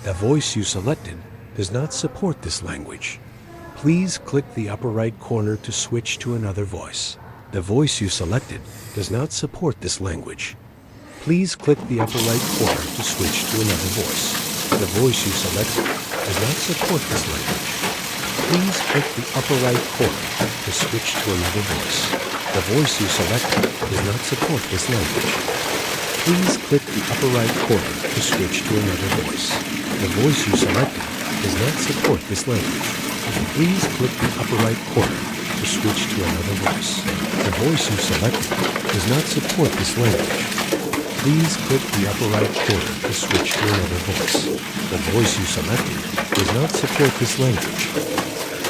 The voice you selected does not support this language. Please click the upper right corner to switch to another voice. The voice you selected does not support this language. Please click the upper right corner to switch to another voice. The voice you selected does not support this language. Please click the upper right corner to switch to another voice. The voice you selected does not support this language. Please click the upper right corner to switch to another voice. The voice you selected does not support this language. Please click the upper right corner to switch to another voice. The voice you selected does not support this language. Please click the upper right corner to switch to another voice. The voice you selected does not support this language.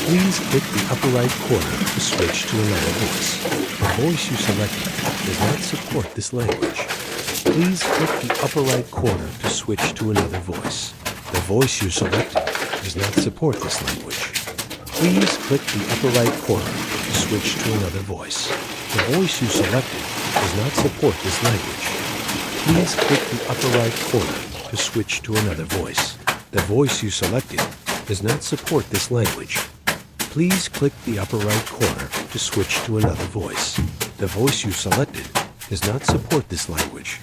Please click the upper right corner to switch to another voice. The voice you selected does not support this language. Please click the upper right corner to switch to another voice. The voice you selected does not support this language. Please click the upper right corner to switch to another voice. The voice you selected does not support this language. Please click the upper right corner to switch to another voice. The voice you selected does not support this language. Please click the upper right corner to switch to another voice. The voice you selected does not support this language.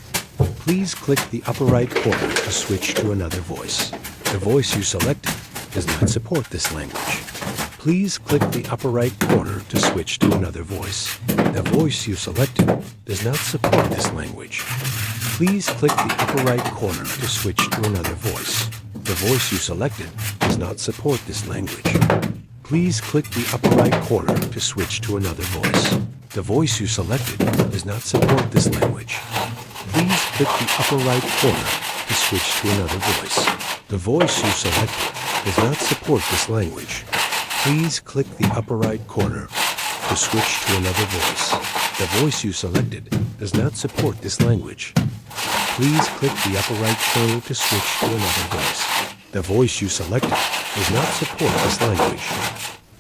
Please click the upper right corner to switch to another voice. The voice you selected does not support this language. Please click the upper right corner to switch to another voice. The voice you selected does not support this language. Please click the upper right corner to switch to another voice. The voice you selected does not support this language. Please click the upper right corner to switch to another voice. The voice you selected does not support this language. Please click the upper right corner to switch to another voice. The voice you selected does not support this language. Please click the upper right corner to switch to another voice. The voice you selected does not support this language. Please click the upper right corner to switch to another voice. The voice you selected does not support this language.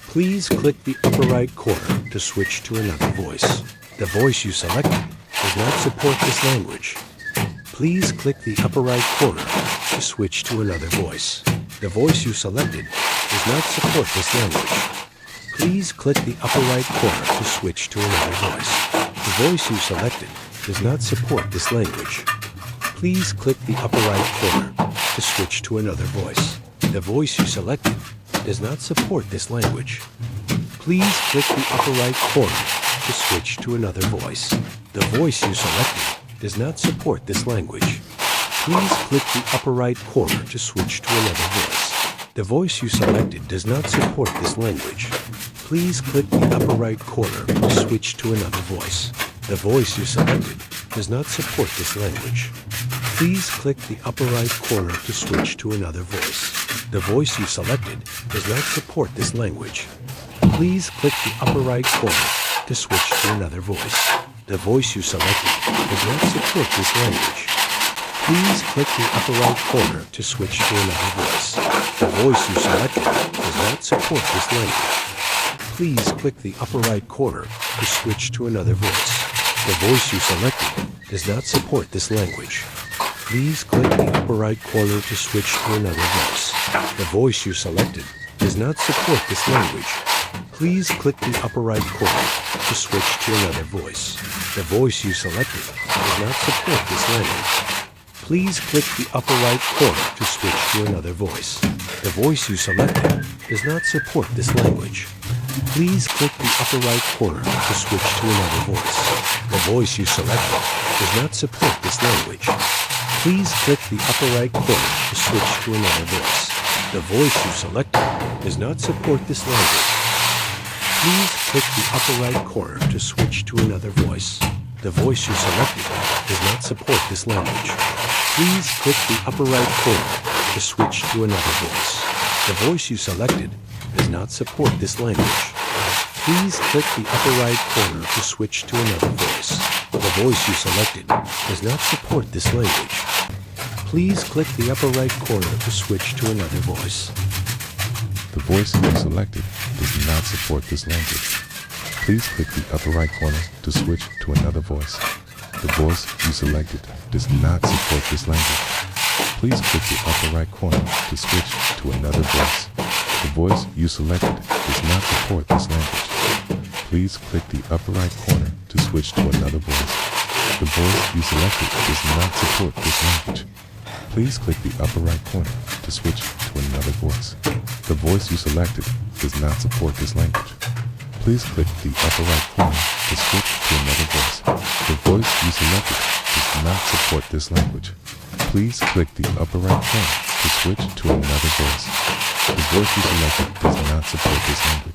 Please click the upper right corner to switch to another voice. The voice you selected does not support this language. Please click the upper right corner to switch to another voice. The voice you selected does not support this language. Please click the upper right corner to switch to another voice. The voice you selected does not support this language. Please click the upper right corner to switch to another voice. The voice you selected does not support this language. Please click the upper right corner to switch to another voice. The voice you selected does not support this language. Please click the upper right corner to switch to another voice. The voice you selected does not support this language. Please click the upper right corner to switch to another voice. The voice you selected does not support this language. Please click the upper right corner to switch to another voice. The voice you selected does not support this language. Please click the upper right corner to switch to another voice. The voice you selected does not support this language. Please click the upper right corner to switch to another voice. The voice you selected does not support this language. Please click the upper right corner to switch to another voice. The voice you selected does not support this language. Please click the upper right corner to switch to another voice. The voice you selected does not support this language. Please click the upper right corner to switch to another voice. The voice you selected does not support this language. Please click the upper right corner to switch to another voice. The voice you selected does not support this language. Please click the upper right corner to switch to another voice. The voice you selected does not support this language. Please click the upper right corner to switch to another voice. The voice you selected does not support this language. Please click the upper right corner to switch to another voice. The voice you selected does not support this language. Please click the upper right corner to switch to another voice. The voice you selected does not support this language. Please click the upper right corner to switch to another voice. The voice you selected does not support this language. Please click the upper right corner to switch to another voice. The voice you selected does not support this language. Please click the upper right corner to switch to another voice. The voice you selected does not support this language. Please click the upper right corner to switch to another voice. The voice you selected does not support this language. Please click the upper right corner to switch to another voice. The voice you selected does not support this language. Please click the upper right corner to switch to another voice. The voice you selected does not support this language. Please click the upper right corner to switch to another voice. The voice you selected does not support this language. Please click the upper right corner to switch to another voice. The voice you selected does not support this language.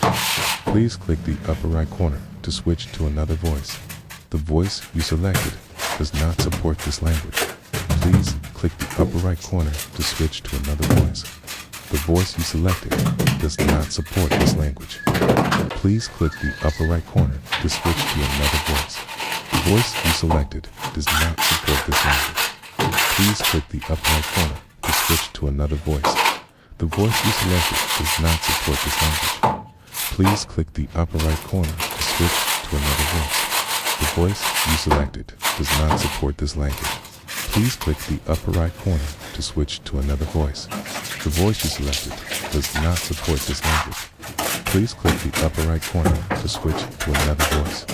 Please click the upper right corner to switch to another voice. The voice you selected does not support this language. Please click the upper right corner to switch to another voice. The voice you selected does not support this language. Please click the upper right corner to switch to another voice. The voice you selected does not support this language. Please click the upper right corner to switch to another voice. The voice you selected does not support this language. Please click the upper right corner to switch to another voice. The voice you selected does not support this language. Please click the upper right corner to switch to another voice. The voice you selected does not support this language. Please click the upper right corner to switch to another voice.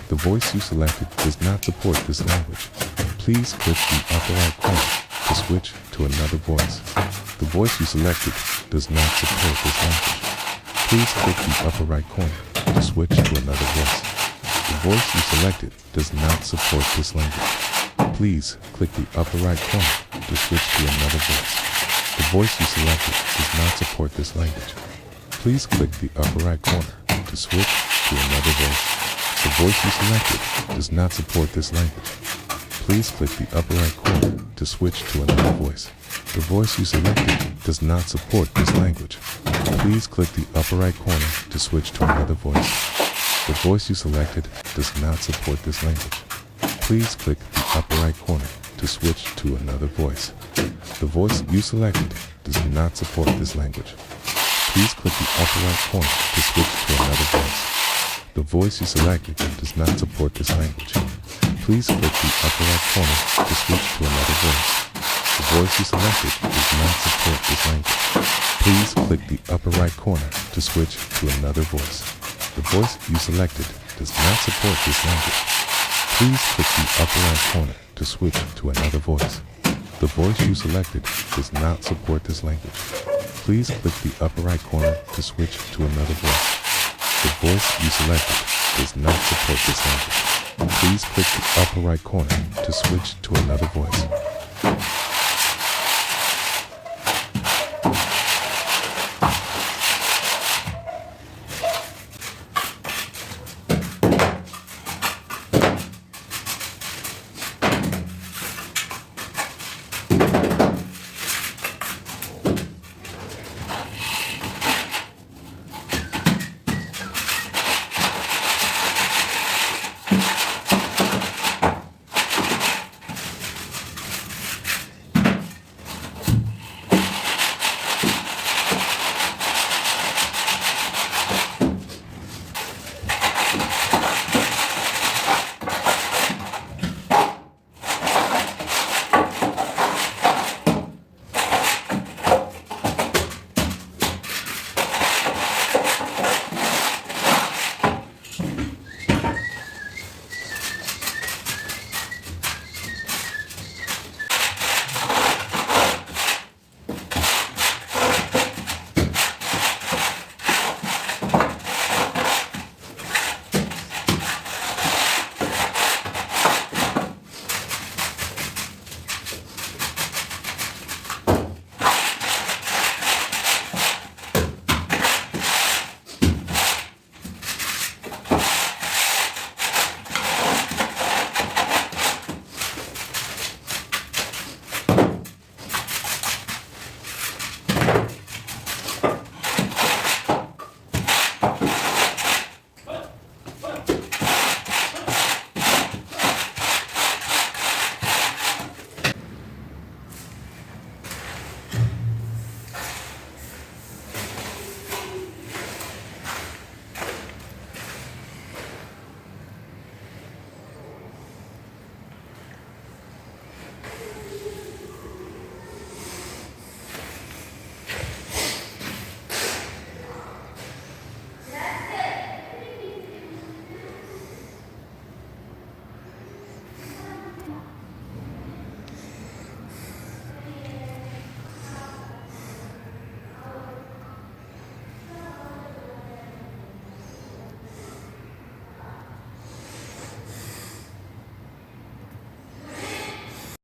The voice you selected does not support this language. Please click the upper right corner to switch to another voice. The voice you selected does not support this language. Please click the upper right corner to switch to another voice. The voice you selected does not support this language. Please click the upper right corner to switch to another voice. The voice you selected does not support this language. Please click the upper right corner to switch to another voice. The voice you selected does not support this language. Please click the upper right corner to switch to another voice. The voice you selected does not support this language. Please click the upper right corner to switch to another voice. The voice you selected does not support this language. Please click the upper right corner to switch to another voice. The voice you selected does not support this language. Please click the upper right corner to switch to another voice. The voice you selected does not support this language. Please click the upper right corner to switch to another voice. The voice you selected does not support this language. Please click the upper right corner to switch to another voice. The voice you selected does not support this language. Please click the upper right corner to switch to another voice. The voice you selected does not support this language. Please click the upper right corner to switch to another voice. The voice you selected does not support this language. Please click the upper right corner to switch to another voice.